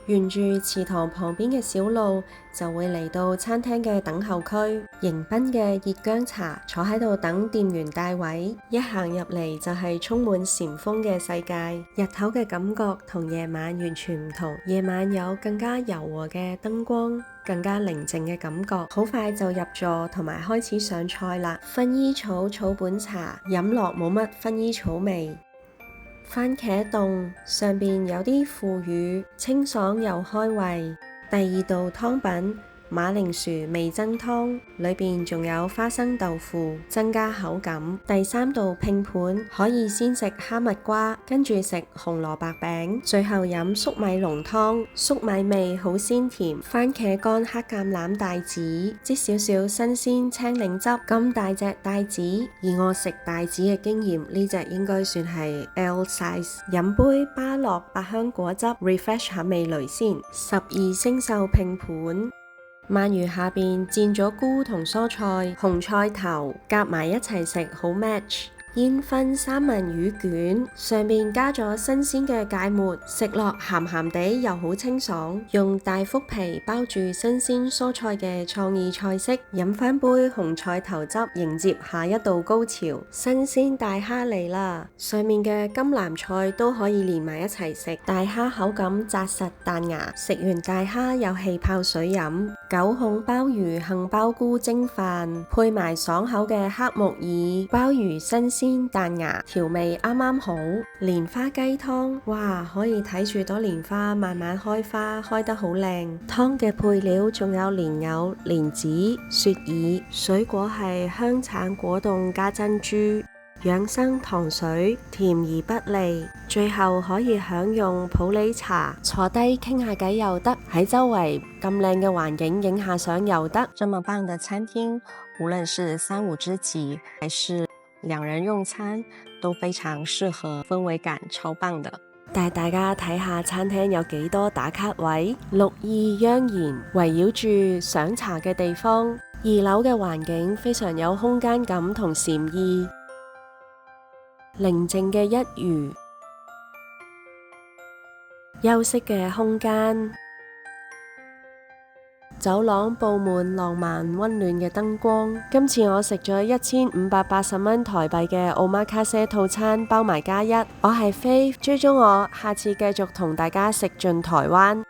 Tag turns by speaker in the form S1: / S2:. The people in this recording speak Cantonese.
S1: 沿住池塘旁邊嘅小路，就會嚟到餐廳嘅等候區，迎賓嘅熱薑茶，坐喺度等店員帶位。一行入嚟就係充滿禪風嘅世界，日頭嘅感覺同夜晚完全唔同。夜晚有更加柔和嘅燈光，更加寧靜嘅感覺。好快就入座同埋開始上菜啦。薰衣草草本茶，飲落冇乜薰衣草味。番茄凍上邊有啲腐乳，清爽又開胃。第二道湯品，馬鈴薯味噌湯，裏邊仲有花生豆腐，增加口感。第三道拼盤，可以先食哈密瓜，跟住食紅蘿蔔餅，最後飲粟米濃湯，粟米味好鮮甜。番茄乾黑橄欖帶子，擠少少新鮮青檸汁。咁大隻帶子，以我食帶子嘅經驗，呢隻應該算係 L size。飲杯芭樂百香果汁 refresh 下味蕾先。12星獸拼盤。鰻魚下邊煎咗菇同蔬菜、紅菜頭，夾埋一齊食好 match。煙燻三文魚卷，上面加咗新鮮嘅芥末，食落鹹鹹地又好清爽。用大腹皮包住新鮮蔬菜嘅創意菜式，飲翻杯紅菜頭汁，迎接下一道高潮。新鮮大蝦嚟啦，上面嘅甘藍菜都可以連埋一齊食。大蝦口感紮實彈牙，食完大蝦有氣泡水飲。九孔鮑魚杏鮑菇蒸飯，配埋爽口嘅黑木耳，鮑魚新鮮彈牙，調味啱啱好。蓮花雞湯，哇，可以睇住朵蓮花慢慢開花，開得好靚。湯嘅配料仲有蓮藕、蓮子、雪耳，水果係香橙果凍加珍珠。養生糖水，甜而不膩。最後可以享用普洱茶，坐低傾下偈又得，喺周圍咁靚嘅環境影下相又得。這麼棒的餐廳，無論是三五知己，還是兩人用餐，都非常適合，氛圍感超棒的。帶大家睇下餐廳有幾多打卡位，綠意盎然，圍繞住賞茶嘅地方。2樓嘅環境非常有空間感同禪意。寧靜嘅一隅，休息嘅空間，走廊佈滿浪漫溫暖嘅燈光。今次我食咗1580蚊台幣嘅omakase套餐，包埋加一。我係 Faith，追蹤我，下次繼續同大家食盡台灣。